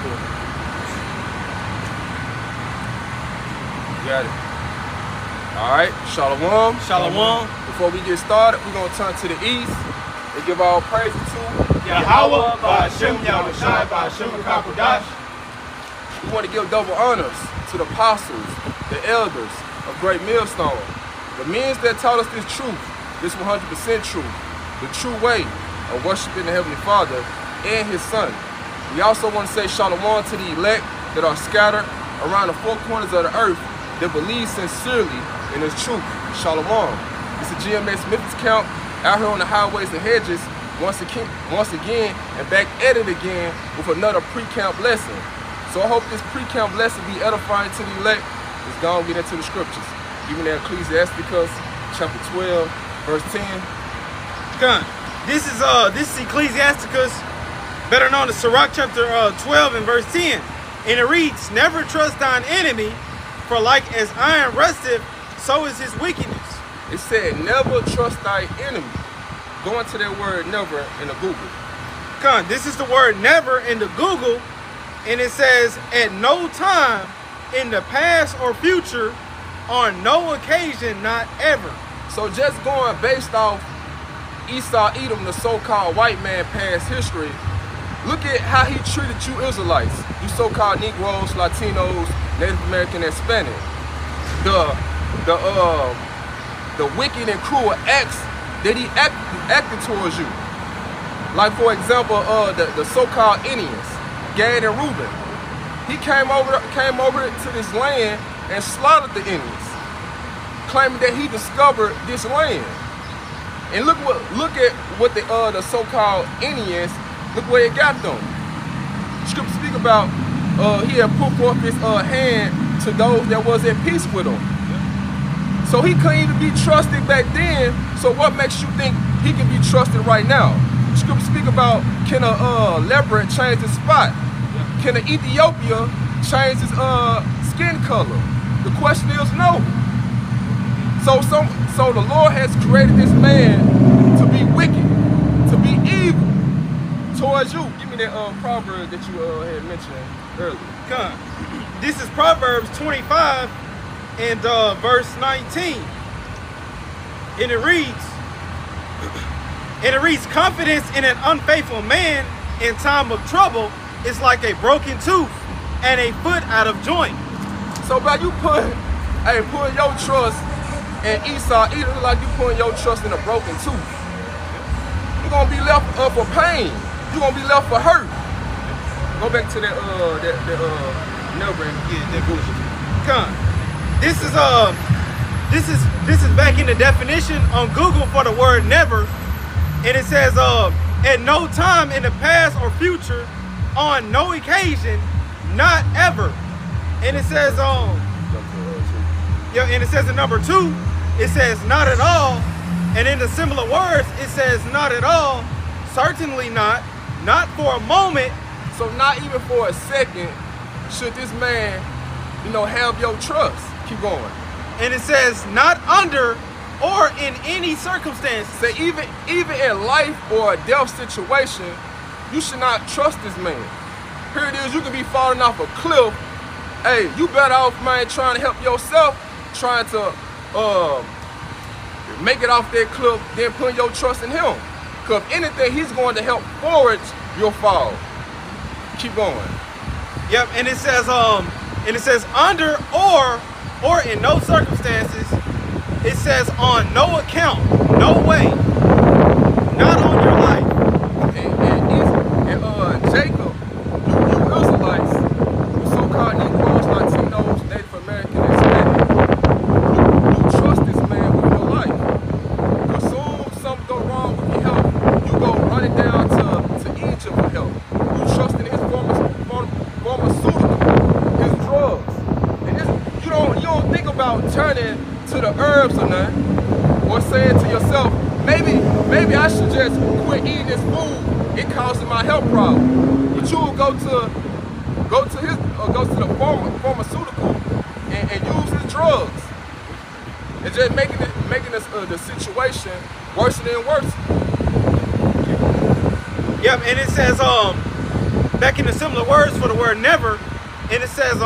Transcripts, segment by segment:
cool. Got it. All right, Shalom. Shalom. Before we get started, we're going to turn to the east and give all praises to Yahweh, Ba'ashem, Yahushai, Ba'ashem, Kakodash. We want to give double honors to the apostles, the elders of Great Millstone, the men that taught us this truth, this 100% truth, the true way of worshiping the Heavenly Father and His Son. We also want to say Shalom to the elect that are scattered around the four corners of the earth that believe sincerely in His truth. Shalom. It's a GMS Memphis camp out here on the highways and hedges once again and back at it again with another pre-camp lesson. So I hope this pre-camp lesson be edifying to the elect. Let's go and get into the scriptures. Give me that Ecclesiasticus chapter 12, verse 10. Come. This is Ecclesiasticus, better known as Sirach chapter 12 and verse 10. And it reads, "Never trust thine enemy, for like as iron rusteth, so is his wickedness." It said, never trust thy enemy. Go into that word never in the Google. Come. This is the word never in the Google, and it says, at no time in the past or future, on no occasion, not ever. So just going based off Esau Edom, the so-called white man past history, look at how he treated you Israelites, you so-called Negroes, Latinos, Native American, and Hispanic. The wicked and cruel acts that he acted towards you. Like for example, the so-called Indians, Gad and Reuben. He came over to this land and slaughtered the Indians, claiming that he discovered this land. And look at what the so-called Indians, look where it got them. Scripture speak about he had put forth his hand to those that was at peace with him. So he couldn't even be trusted back then. So what makes you think he can be trusted right now? Scripture speak about, can a leopard change his spot? Can an Ethiopia change his skin color? The question is no. So the Lord has created this man to be wicked, to be evil towards you. Give me that proverb that you had mentioned earlier. Come. This is Proverbs 25 and verse 19. And it reads, confidence in an unfaithful man in time of trouble is like a broken tooth and a foot out of joint. So by you putting your trust in Esau, either like you putting your trust in a broken tooth, you're gonna be left for pain. You're gonna be left for hurt. Go back to that number and get that Google. Come. This is back in the definition on Google for the word never, and it says at no time in the past or future, on no occasion, not ever. And it says and it says in number 2, it says not at all, and in the similar words it says not at all, certainly not for a moment. So not even for a second should this man, have your trust. Keep going. And it says not under or in any circumstance. So even in life or a death situation, you should not trust this man. Here it is, you can be falling off a cliff. Hey, you better off, man, trying to help yourself, trying to make it off that cliff, then putting your trust in him. Because if anything, he's going to help forward your fall. Keep going. Yep, and it says under or in no circumstances. It says on no account, no way, not on your life. And Jacob, you Israelites, you so-called Negroes, Latinos, Native American, and Hispanic, you trust this man with your life. Because soon something go wrong with your health, you go running down to Egypt for help. You trust in his pharmaceutical, his drugs. And you don't think about turning to the herbs or nothing, or saying to yourself, maybe I should just quit eating this food. It causes my health problem. But you will go to the pharmaceutical and use his drugs, and just making the situation worse and worse. Yep, and it says back into similar words for the word never, and it says,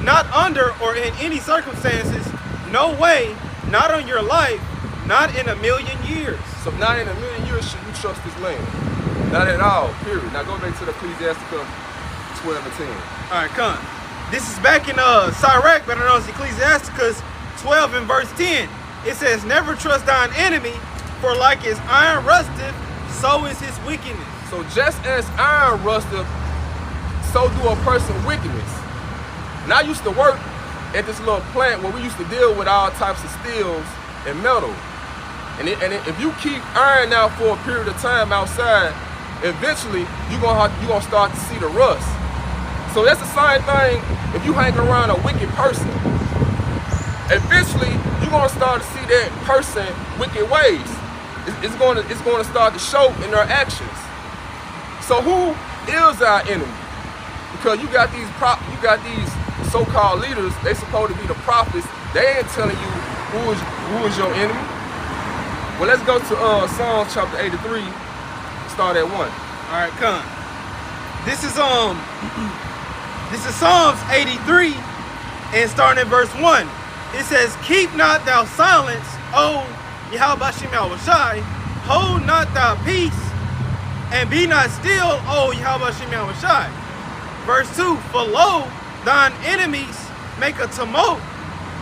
not under or in any circumstances, no way, not on your life, not in a million years. So not in a million years should you trust this man. Not at all, period. Now go back to the Ecclesiasticus 12 and 10. All right, come. This is back in Sirach, better known as Ecclesiasticus 12 and verse 10. It says, never trust thine enemy, for like his iron rusteth, so is his wickedness. So just as iron rusteth, so do a person wickedness. And I used to work at this little plant where we used to deal with all types of steels and metal. And if you keep iron out for a period of time outside, eventually you're gonna start to see the rust. So that's the same thing if you hang around a wicked person. Eventually you're gonna start to see that person wicked ways. It's going to start to show in their actions. So who is our enemy? Because you got these so-called leaders. They supposed to be the prophets. They ain't telling you who is your enemy. Well, let's go to Psalms chapter 83. Start at 1. All right, come. This is Psalms 83, and starting at verse 1. It says, keep not thou silence, O Yahweh Shem Yahushai, hold not thy peace, and be not still, O Yahweh Shem Yahushai. Verse 2, for lo, thine enemies make a tumult,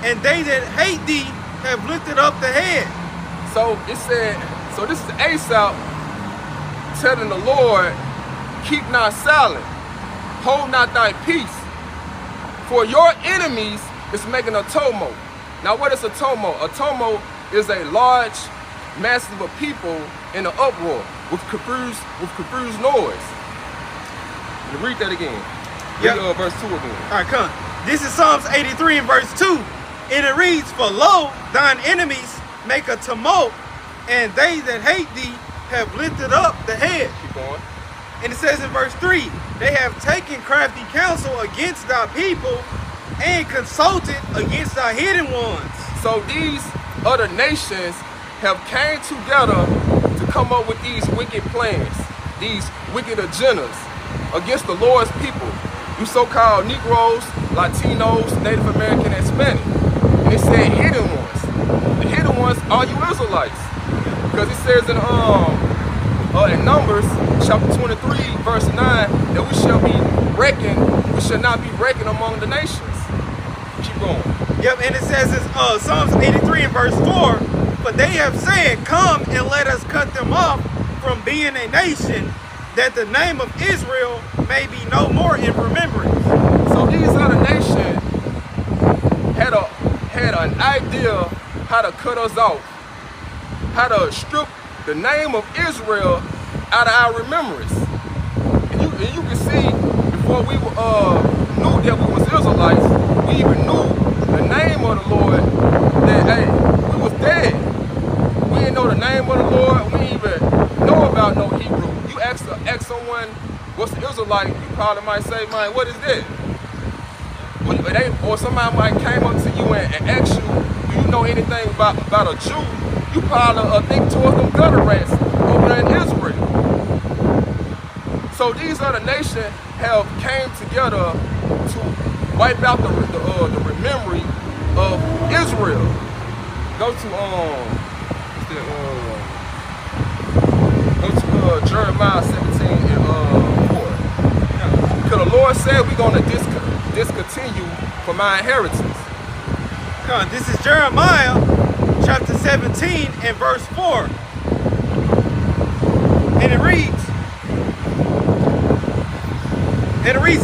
and they that hate thee have lifted up the head. So it said, so this is Asaph telling the Lord, keep not silent, hold not thy peace, for your enemies is making a tumult. Now what is a tumult? A tumult is a large massive of people in an uproar with confused noise. Let me read that again. Yep. Read verse 2 again. All right, come. This is Psalms 83 and verse 2. And it reads, for lo, thine enemies make a tumult, and they that hate thee have lifted up the head. Keep going. And it says in verse 3, they have taken crafty counsel against thy people and consulted against thy hidden ones. So these other nations have came together to come up with these wicked plans, these wicked agendas against the Lord's people. You so-called Negroes, Latinos, Native American, and Hispanic. And it said hidden ones. The hidden ones are you Israelites. Because it says in Numbers chapter 23, verse 9, that we shall not be reckoned among the nations. Keep going. Yep, and it says in Psalms 83 and verse 4, but they have said, come and let us cut them off from being a nation, that the name of Israel may be no more in remembrance. So these other nations had an idea how to cut us off, how to strip the name of Israel out of our remembrance. And you can see, before we knew that we was Israelites, we even knew the name of the Lord, that, hey, we was dead. We didn't know the name of the Lord. We didn't even know about no Hebrew. You ask someone, what's the Israelite? You probably might say, man, what is that? Or somebody might came up to you and asked you, do you know anything about a Jew? You probably think towards them gutter rats over there in Israel. So these other nations have came together to wipe out the memory of Israel. Go to Jeremiah 17 and 4. Because the Lord said we're gonna discontinue from our inheritance. Come on, this is Jeremiah chapter 17 and verse 4. And it reads,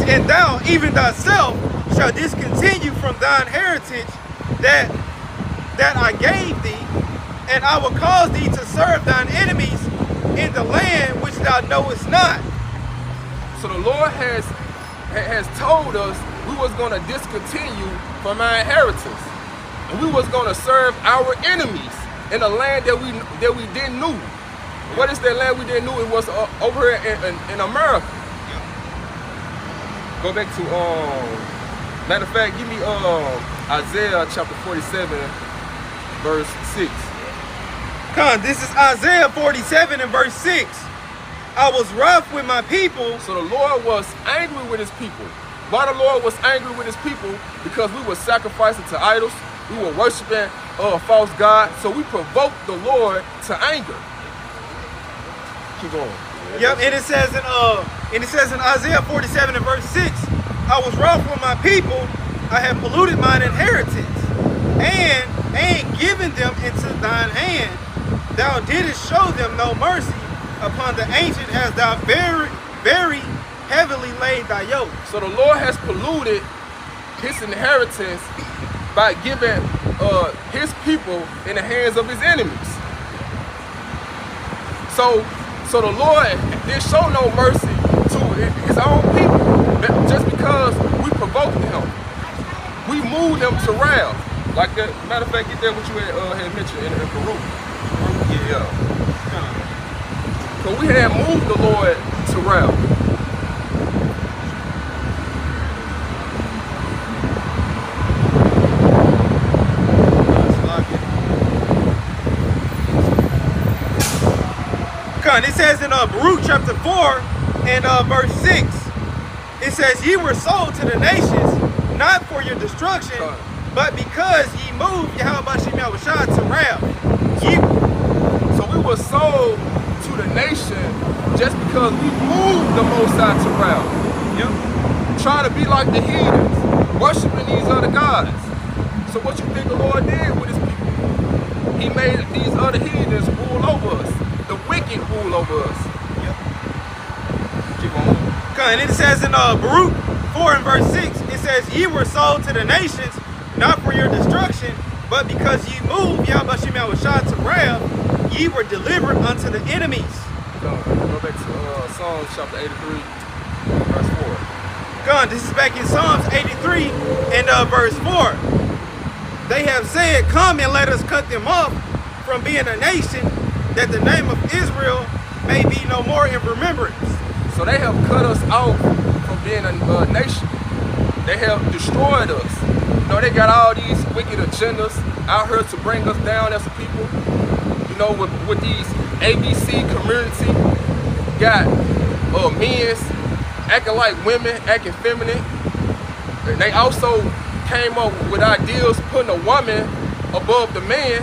and thou, even thyself, shalt discontinue from thine heritage that I gave thee, and I will cause thee to serve thine enemies in the land which thou knowest not. So the Lord has told us we was going to discontinue from our inheritance, and we was going to serve our enemies in a land that we didn't know. What is that land we didn't know? It was over here in America. Go back to matter of fact, give me Isaiah chapter 47, verse 6. Come, this is Isaiah 47 and verse 6. I was rough with my people. So the Lord was angry with his people. Why the Lord was angry with his people? Because we were sacrificing to idols. We were worshiping false gods. So we provoked the Lord to anger. Keep going. Yep, and it says in Isaiah 47 and verse 6, I was wroth with my people, I have polluted mine inheritance, and given them into thine hand. Thou didst show them no mercy, upon the ancient as thou very, very heavily laid thy yoke. So the Lord has polluted his inheritance by giving his people in the hands of his enemies. So the Lord didn't show no mercy to his own people just because we provoked him. We moved them to wrath. Like that, matter of fact, get there what you had mentioned in Peru. Yeah. So we had moved the Lord to wrath. It says in Baruch chapter 4 and verse 6, it says, ye were sold to the nations, not for your destruction, but because ye moved Yahweh to wrath. So we were sold to the nation just because we moved the Most High to wrath. Yep. Trying to be like the heathens, worshiping these other gods. So what you think the Lord did with his people? He made these other heathens rule over us. The wicked rule over us. Yep. Keep on. And it says in Baruch 4 and verse 6, it says, ye were sold to the nations, not for your destruction, but because ye moved Yahweh to wrath, ye were delivered unto the enemies. Go back to Psalms chapter 83, verse 4. This is back in Psalms 83 and verse 4. They have said, come and let us cut them off from being a nation, that the name of Israel may be no more in remembrance. So they have cut us off from being a nation. They have destroyed us. You know, they got all these wicked agendas out here to bring us down as a people. You know, with these ABC community, got men's acting like women, acting feminine. And they also came up with ideas putting a woman above the man,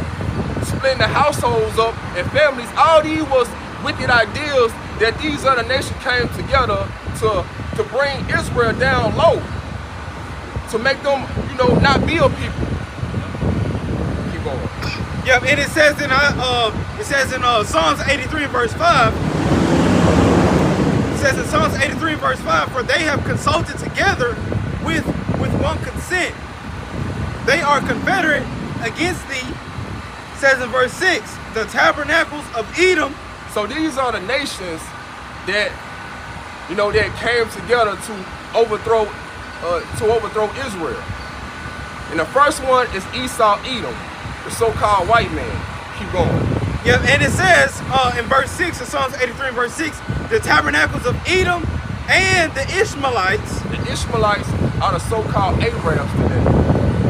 splitting the households up and families. All these was wicked ideas that these other nations came together to bring Israel down low, to make them, you know, not be a people. Keep going. Yeah, and it says in Psalms 83 and verse 5. It says in Psalms 83 and verse 5, for they have consulted together with one consent. They are confederate against thee. Says in verse 6, the tabernacles of Edom. So these are the nations that, you know, that came together to overthrow Israel. And the first one is Esau, Edom, the so-called white man. Keep going. Yeah, and it says in verse 6 of Psalms 83 verse 6, the tabernacles of Edom and the Ishmaelites. The Ishmaelites are the so-called Arabs today.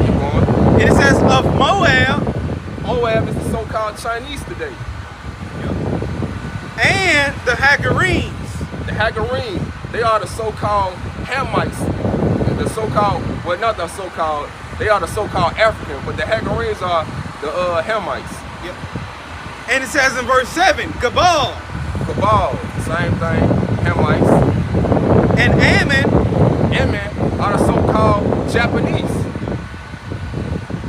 Keep going. And it says of Moab. Moab is the so-called Chinese today. And the Hagarenes. The Hagarenes, they are the so-called Hamites. The so-called, well, not the so-called, they are the so-called African, but the Hagarenes are the Hamites. Yep. And it says in verse 7, Gabal. Gabal, same thing, Hamites. And Ammon are the so-called Japanese.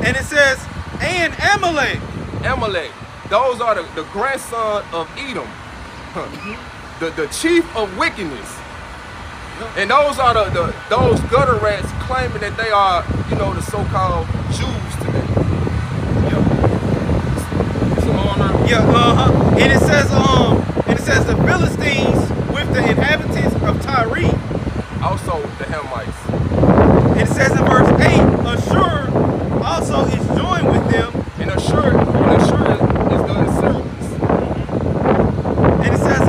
And it says, and Amalek. Amalek, those are the grandson of Edom, the chief of wickedness. And those are those gutter rats claiming that they are, you know, the so-called Jews today. And it says the Philistines with the inhabitants of Tyre. Also the Hamites. And it says in verse 8, Ashur also is joined with them. And Ashur is the Assyrians. And it says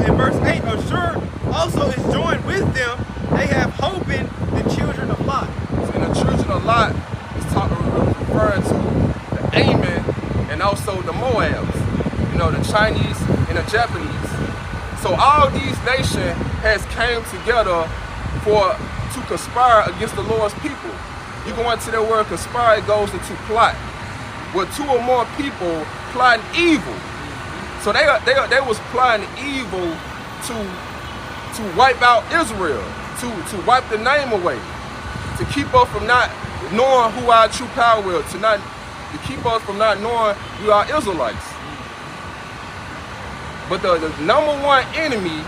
in verse 8, Ashur also is joined with them. They have hope in the children of Lot. So the children of Lot is referring to the Ammon and also the Moabs. You know, the Chinese and the Japanese. So all these nations has came together to conspire against the Lord's people. You go into that word conspire, it goes into plot. With two or more people plotting evil. So they was plotting evil to wipe out Israel, to wipe the name away, to keep us from not knowing who our true power is, to keep us from not knowing we are Israelites. But the number one enemy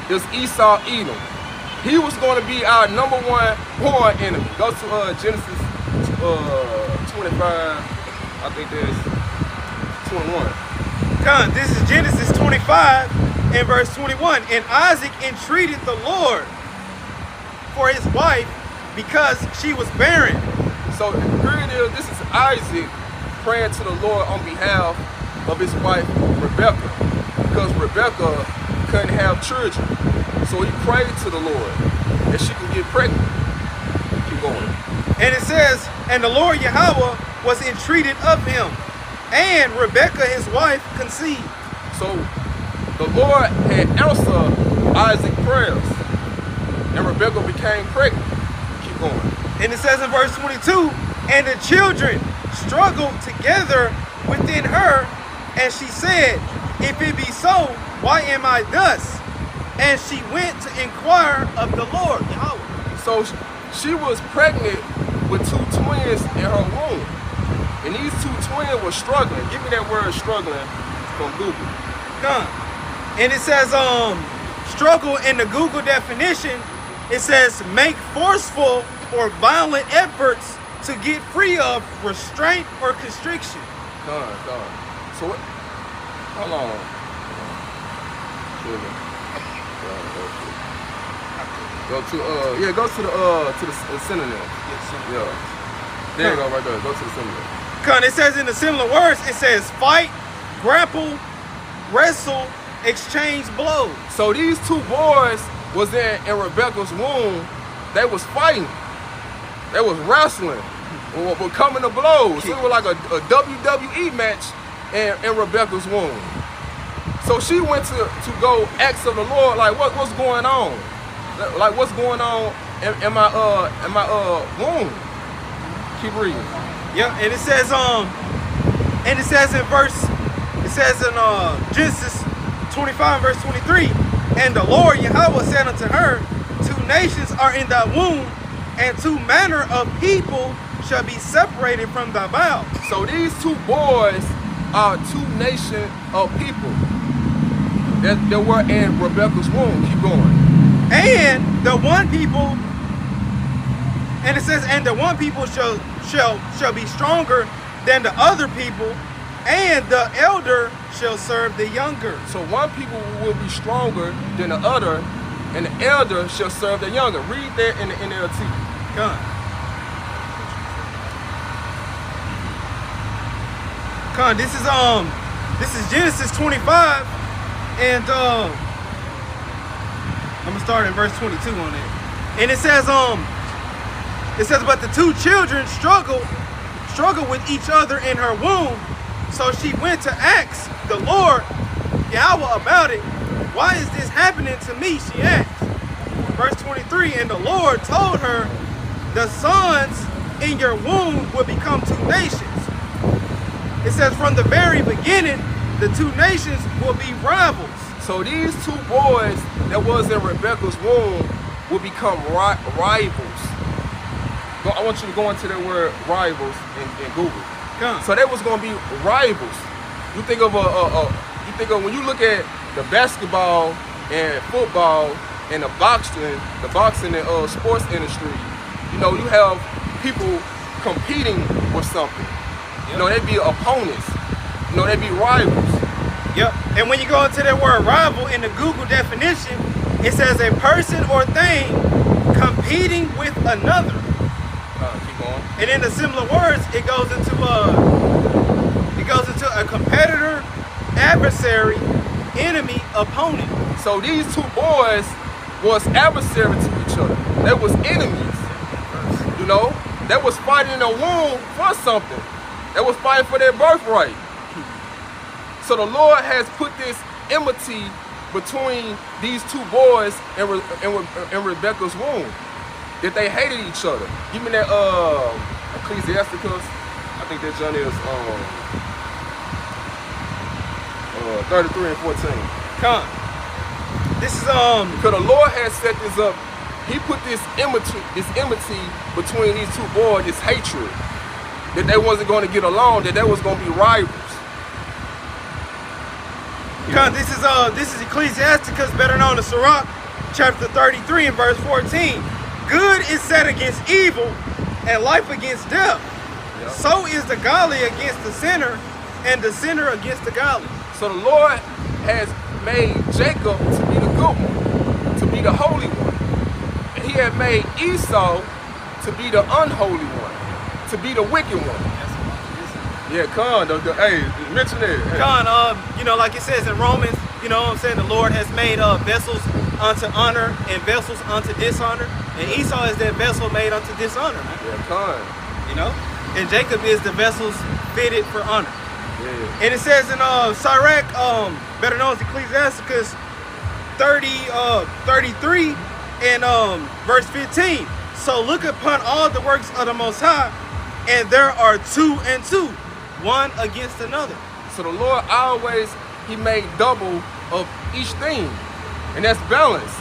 is Esau Edom. He was going to be our number one born enemy. Go to Genesis 25, I think that's 21. This is Genesis 25 and verse 21. And Isaac entreated the Lord for his wife because she was barren. So here it is, this is Isaac praying to the Lord on behalf of his wife Rebecca, because Rebecca couldn't have children. So he prayed to the Lord that she could get pregnant. Keep going. And it says, and the Lord Yahweh was entreated of him, and Rebekah his wife conceived. So the Lord had answered Isaac's prayers, and Rebekah became pregnant. Keep going. And it says in verse 22, and the children struggled together within her, and she said, if it be so, why am I thus? And she went to inquire of the Lord Yahweh. So she was pregnant with two twins in her womb. And these two twins were struggling. Give me that word struggling from Google. And it says, struggle in the Google definition, it says make forceful or violent efforts to get free of restraint or constriction. So what? Hold on. Go to the synonym. Yeah. There you go, right there. Go to the synonym. It says in the similar words, it says fight, grapple, wrestle, exchange blows. So these two boys was in Rebecca's womb. They was fighting. They was wrestling. Were coming to blows. So it was like a WWE match in Rebecca's womb. So she went to go ask of the Lord, like, what's going on? Like, what's going on in my womb? Keep reading. Yeah, and it says in Genesis 25 verse 23, and the Lord Yahweh said unto her, two nations are in thy womb, and two manner of people shall be separated from thy bowels. So these two boys are two nations of people that were in Rebecca's womb. Keep going. And the one people, and it says, and the one people shall be stronger than the other people, and the elder shall serve the younger. So one people will be stronger than the other, and the elder shall serve the younger. Read that in the NLT. This is Genesis 25, and I'm gonna start in verse 22 on it. And it says, but the two children struggle with each other in her womb. So she went to ask the Lord Yahweh about it. Why is this happening to me? She asked. Verse 23, and the Lord told her, the sons in your womb will become two nations. It says from the very beginning, the two nations will be rivals. So these two boys that was in Rebecca's womb will become rivals. I want you to go into the word rivals in Google. So they was going to be rivals. You think of when you look at the basketball and football and the boxing and sports industry, you know, you have people competing with something. You know, they'd be opponents. You know, they'd be rivals. Yep. And when you go into that word rival in the Google definition, it says a person or thing competing with another. Keep going. And in the similar words, it goes into a competitor, adversary, enemy, opponent. So these two boys was adversary to each other. They was enemies. You know, they was fighting in the womb for something. They was fighting for their birthright. So the Lord has put this enmity between these two boys in Rebecca's womb. That they hated each other. Give me that Ecclesiasticus. I think that John is 33 and 14. Come. This is Because the Lord has set this up. He put this enmity between these two boys, this hatred, that they wasn't going to get along, that they was going to be rivals. Come. This is Ecclesiasticus, better known as Sirach, chapter 33 and verse 14. Good is set against evil, and life against death. Yep. So is the godly against the sinner, and the sinner against the godly. So the Lord has made Jacob to be the good one, to be the holy one. And he had made Esau to be the unholy one, to be the wicked one. Yeah, Con, hey, mention it. Hey. Con, you know, like it says in Romans, you know what I'm saying, the Lord has made vessels unto honor and vessels unto dishonor. And Esau is that vessel made unto dishonor, man. Yeah, Con. You know? And Jacob is the vessels fitted for honor. Yeah. And it says in Sirach, better known as Ecclesiasticus 33 and verse 15. So look upon all the works of the Most High, and there are two and two, one against another. So the Lord always, he made double of each thing. And that's balance.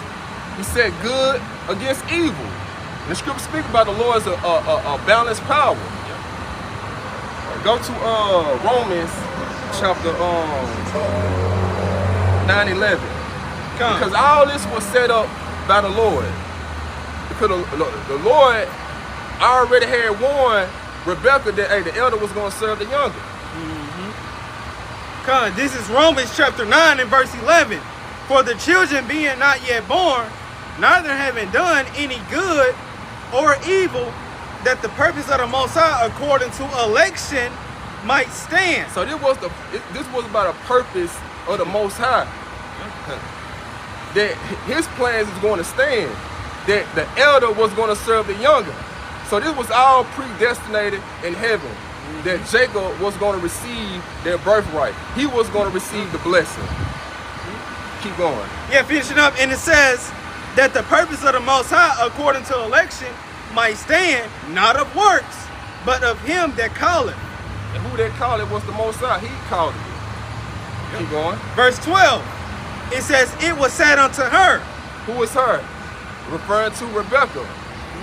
He said good against evil. And the scripture speaks about the Lord as a balanced power. Go to Romans chapter 9:11. Because all this was set up by the Lord. Because the Lord already had warned Rebecca that, hey, the elder was going to serve the younger. This is Romans chapter 9 and verse 11. For the children being not yet born, neither having done any good or evil, that the purpose of the Most High according to election might stand. So this was about a purpose of the Most High. That his plans is going to stand. That the elder was going to serve the younger. So this was all predestinated in heaven. That Jacob was going to receive their birthright. He was going to receive the blessing. Keep going. Yeah, finishing up, and it says that the purpose of the Most High according to election might stand, not of works, but of him that calleth. And who that called it was the Most High. He called it. Keep going. Verse 12, it says, it was said unto her. Who is her? Referring to Rebecca.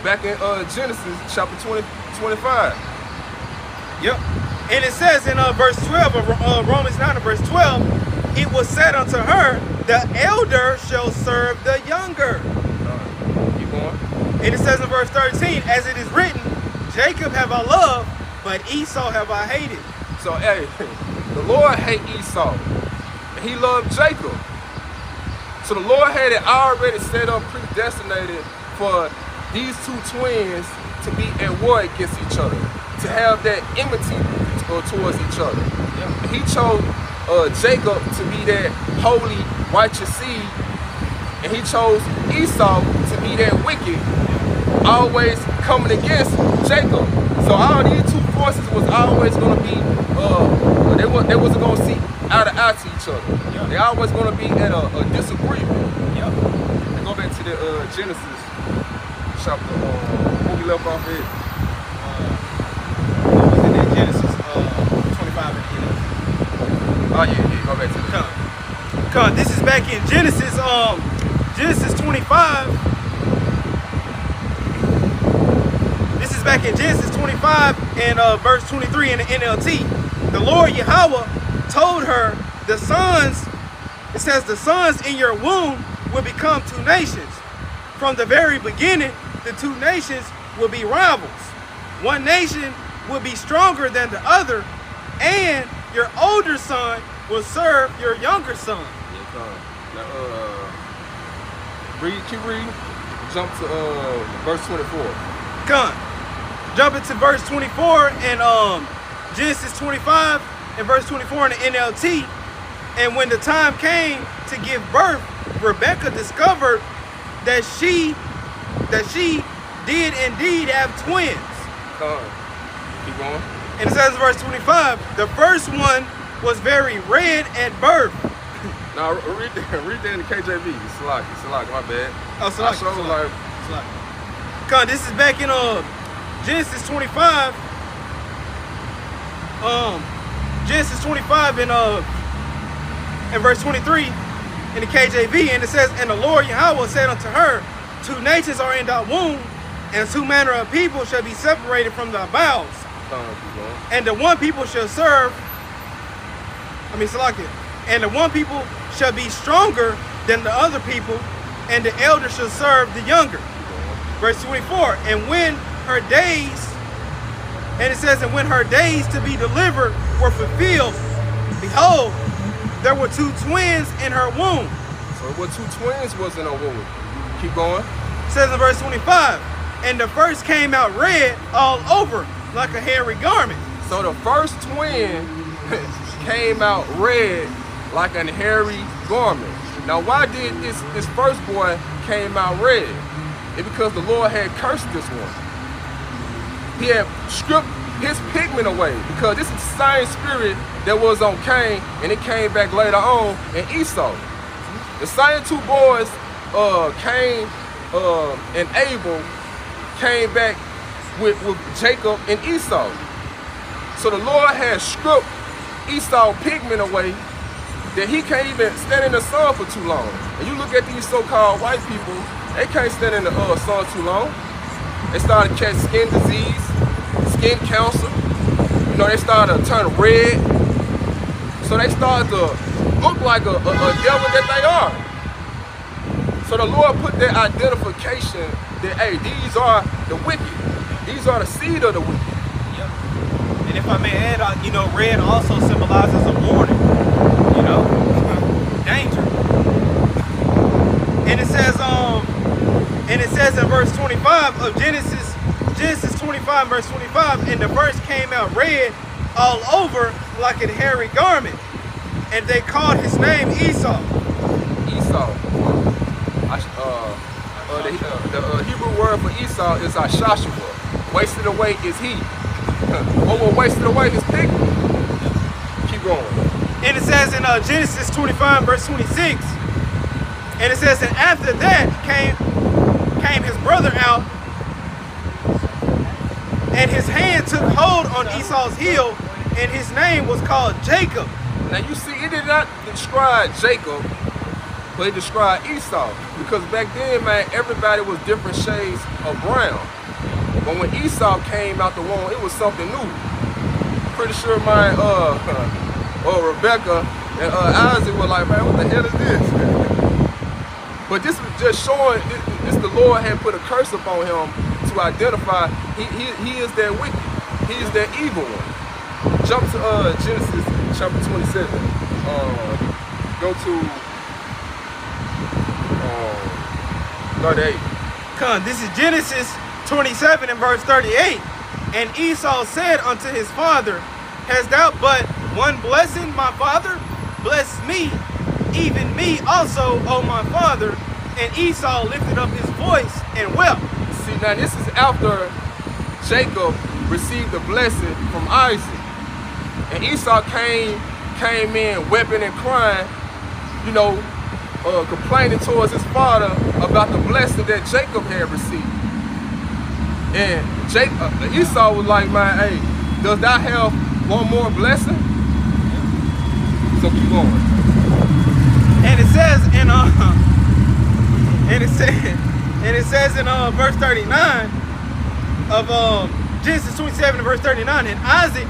Back in Genesis chapter 25. Yep. And it says in verse 12 of Romans 9 and verse 12, it was said unto her, the elder shall serve the younger. Keep going. And it says in verse 13, as it is written, Jacob have I loved, but Esau have I hated. So, hey, the Lord hate Esau, and he loved Jacob. So the Lord had it already set up, predestinated for these two twins to be at war against each other, to have that enmity towards each other. Yeah. And he chose Jacob to be that holy, righteous seed, and he chose Esau to be that wicked, always coming against Jacob. So all these two forces was always going to be, they wasn't going to see eye to eye to each other. Yeah. They always going to be at a disagreement. Yeah. And go back to the Genesis chapter, where we left off at. What was it in Genesis 25 and 11? Oh yeah, go back to the Come. This is back in Genesis, Genesis 25. This is back in Genesis 25 and verse 23 in the NLT. The Lord Yahweh told her, the sons, it says, the sons in your womb will become two nations. From the very beginning, the two nations will be rivals. One nation will be stronger than the other, and your older son will serve your younger son. Now, keep reading. Jump to verse 24. Come. Jumping to verse 24 in Genesis 25 and verse 24 in the NLT. And when the time came to give birth, Rebecca discovered that she did indeed have twins. Keep going. And it says in verse 25, the first one was very red at birth, Now read that in the KJV. Salaki, my bad. Oh, Salaki. This is back in Genesis 25. Genesis 25 in verse 23 in the KJV, and it says, "And the Lord Yahweh said unto her, Two nations are in thy womb, and two manner of people shall be separated from thy bowels. And the one people shall serve, and the one people shall be stronger than the other people, and the elder shall serve the younger." Verse 24, and when her days, and it says, and when her days to be delivered were fulfilled, behold, there were two twins in her womb. So what two twins was in her womb? Keep going. It says in verse 25, and the first came out red all over like a hairy garment. So the first twin came out red like a hairy garment. Now why did this first boy came out red? It's because the Lord had cursed this one. He had stripped his pigment away, because this is the same spirit that was on Cain, and it came back later on in Esau. The same two boys, Cain and Abel, came back with Jacob and Esau. So the Lord has stripped Esau pigment away that he can't even stand in the sun for too long. And you look at these so-called white people, they can't stand in the sun too long. They started to catch skin disease, skin cancer. You know, they started to turn red. So they started to look like a devil that they are. So the Lord put that identification that, hey, these are the wicked. These are the seed of the wicked. Yep. And if I may add, red also symbolizes a warning. Danger. And it says in verse 25 of Genesis 25, verse 25, and the verse came out red all over like a hairy garment, and they called his name Esau. Esau. The Hebrew word for Esau is Ashashua. Wasted away is he. What will wasted away his pigment? Keep going. And it says in Genesis 25, verse 26, and it says, and after that came his brother out, and his hand took hold on Esau's heel, and his name was called Jacob. Now you see, it did not describe Jacob, but it described Esau. Because back then, man, everybody was different shades of brown. But when Esau came out the womb, it was something new. Pretty sure my Rebecca and Isaac were like, man, what the hell is this? But this was just showing, this the Lord had put a curse upon him to identify he is that wicked. He is that evil one. Jump to Genesis chapter 27. Go to 38. This is Genesis 27 and verse 38. And Esau said unto his father, hast thou but one blessing, my father? Bless me, even me also, O my father. And Esau lifted up his voice and wept. See, now this is after Jacob received the blessing from Isaac. And Esau came in weeping and crying, complaining towards his father about the blessing that Jacob had received. And Esau was like, man, hey, does thou have one more blessing? So keep going. And it says in verse 39 of Genesis 27 and verse 39, and Isaac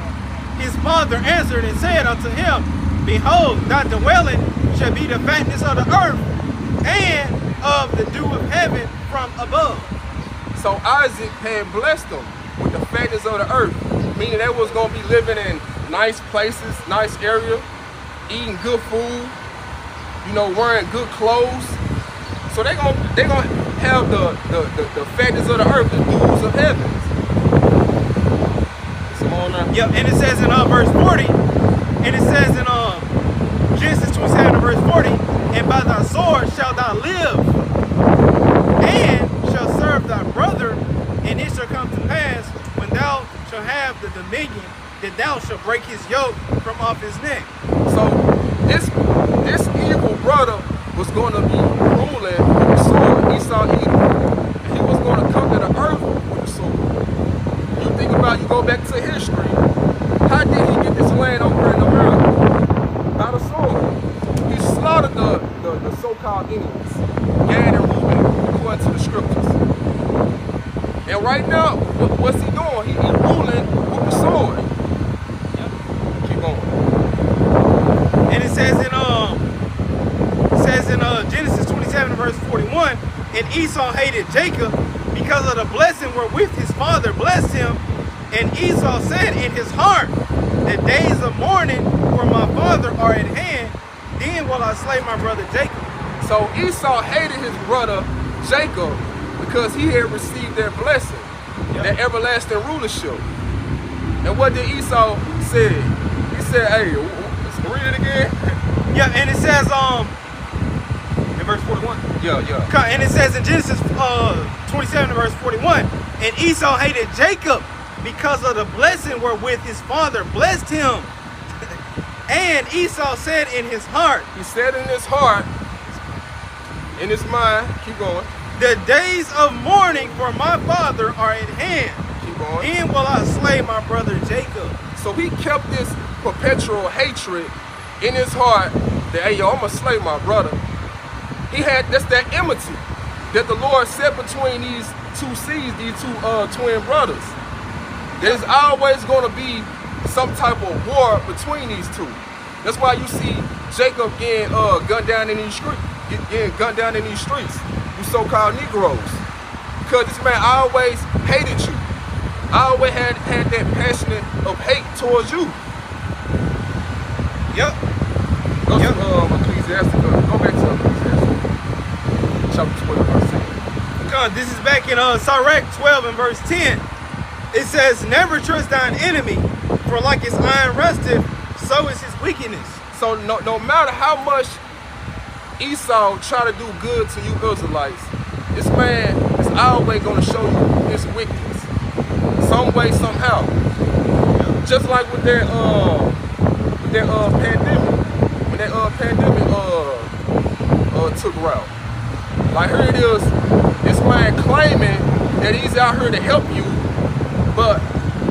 his father answered and said unto him, behold, thy dwelling shall be the fatness of the earth and of the dew of heaven from above. So Isaac had blessed them with the fatness of the earth, meaning they was going to be living in nice places, nice area, eating good food, wearing good clothes. So they're gonna have the fatness of the earth, the dews of heaven. Come on now. Yep, and it says in verse 40, and it says in Genesis 27 and verse 40, and by thy sword shalt thou live, and shall serve thy brother, and it shall come to pass, when thou shalt have the dominion, that thou shalt break his yoke from off his neck. So this evil brother was going to be ruling with the sword, Esau Edom. And he was going to conquer the earth with the sword. You think about, you go back to history, how did he get this land over in America? By the sword. He slaughtered the so-called Indians, Gad and Reuben, according to the scriptures. And right now, what's he doing? He's ruling with the sword. Keep going. And it says in Genesis 27 verse 41, and Esau hated Jacob because of the blessing wherewith his father blessed him. And Esau said in his heart, the days of mourning for my father are at hand, then will I slay my brother Jacob. So Esau hated his brother Jacob because he had received their blessing, their everlasting rulership. And what did Esau say? He said, hey, read it again. Yeah, and it says, in verse 41. Yeah. And it says in Genesis 27 verse 41, and Esau hated Jacob because of the blessing wherewith his father blessed him. And Esau said in his heart. He said in his heart, in his mind, keep going. The days of mourning for my father are at hand. Keep going. Then will I slay my brother Jacob. So he kept this perpetual hatred in his heart that, hey, yo, I'm going to slay my brother. He had, that's that enmity that the Lord set between these two seeds, these two twin brothers. There's always going to be some type of war between these two. That's why you see Jacob getting gunned down in these streets, you so-called Negroes. Because this man always hated you. Always had that passionate of hate towards you. Yep. Go to Ecclesiastes. Go back to Ecclesiastes. Chapter 12, verse 10. This is back in Sirach 12 and verse 10. It says, never trust thine enemy, for like his iron rusteth, so is his wickedness. So no matter how much Esau try to do good to you Israelites, this man is always going to show you his wickedness. Some way, somehow. Just like with their pandemic. When that pandemic took route. Like here it is, this man claiming that he's out here to help you, but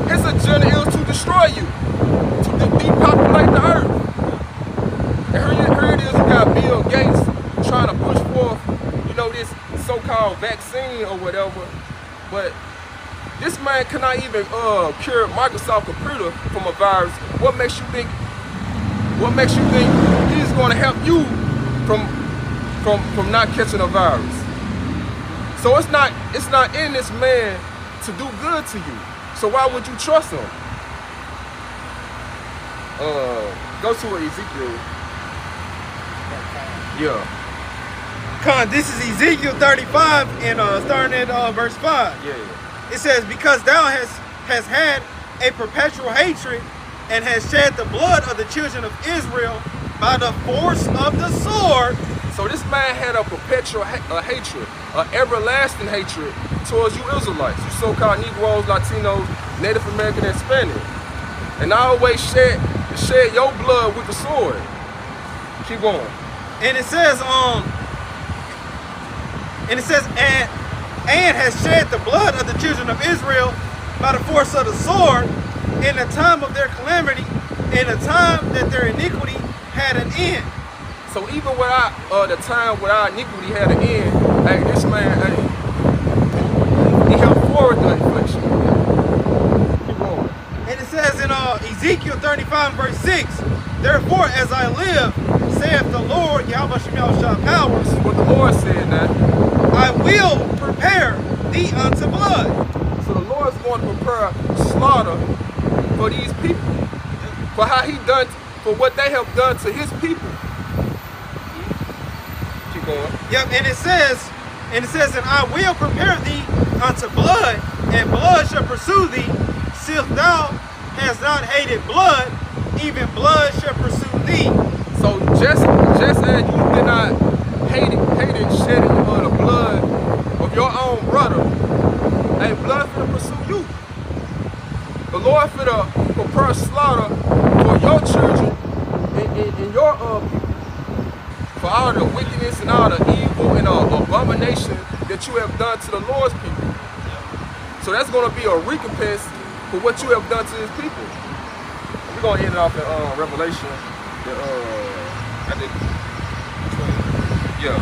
his agenda is to destroy you, to depopulate the earth. And here it is, you got Bill Gates trying to push forth, you know, this so-called vaccine or whatever, but this man cannot even cure Microsoft computer from a virus. What makes you think he's going to help you from not catching a virus? So it's not in this man to do good to you. So why would you trust him? Go to Ezekiel. Yeah. This is Ezekiel 35 and starting at verse 5. Yeah. It says, because thou hast had a perpetual hatred and has shed the blood of the children of Israel by the force of the sword. So this man had a perpetual hatred, an everlasting hatred towards you Israelites, you so-called Negroes, Latinos, Native American, and Hispanic. And I always shed your blood with the sword. Keep going. And it says, and has shed the blood of the children of Israel by the force of the sword in the time of their calamity, in the time that their iniquity had an end. So even without the time without iniquity had an end, hey, this man, he helped forward the infliction. Keep going. And it says in Ezekiel 35 verse 6, therefore as I live, saith the Lord, Yahweh Shemel Shah Powers, This is what the Lord said now. I will prepare thee unto blood. So the Lord is going to prepare slaughter for these people, for how he done, for what they have done to his people. Keep going. Yep, and it says, and I will prepare thee unto blood, and blood shall pursue thee. Since thou hast not hated blood, even blood shall pursue thee. So just as you did not hate shedding the blood of your own brother, hey, blood finna pursue you. The Lord finna prepare slaughter for your children and your people. for all the wickedness and all the evil and abomination that you have done to the Lord's people. So that's going to be a recompense for what you have done to his people. We're going to end it off in Revelation. I think 12. Yeah.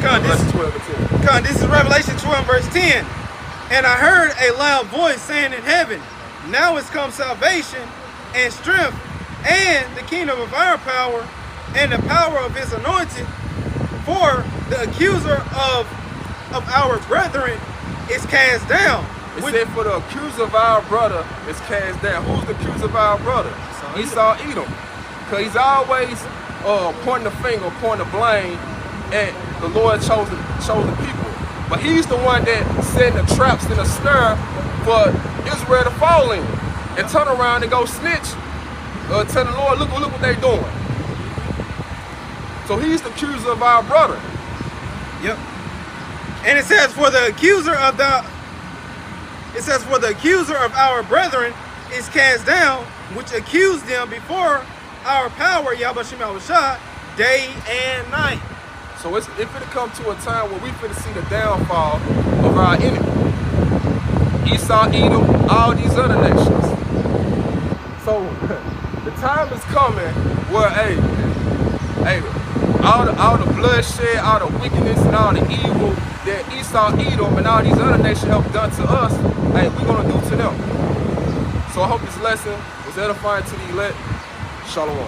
Revelation 12 and 10. This is Revelation 12 verse 10. And I heard a loud voice saying in heaven, now is come salvation and strength and the kingdom of our power and the power of his anointed. For the accuser of our brethren is cast down. It said for the accuser of our brother is cast down. Who's the accuser of our brother? Esau Edom. Because he's always pointing the finger, pointing the blame at the Lord chosen people. But he's the one that set the traps and the snare for Israel to fall in. And turn around and go snitch. Tell the Lord, look what they doing. So he's the accuser of our brother. Yep. And it says for the accuser of our brethren is cast down, which accused them before our power, Yahweh Shem Yahushua, day and night. So it's finna come to a time where we finna see the downfall of our enemy. Esau, Edom, all these other nations. So the time is coming where, all the bloodshed, all the wickedness, and all the evil that Esau, Edom, and all these other nations have done to us, we're gonna do to them. So I hope this lesson was edifying to the elect. Shalom.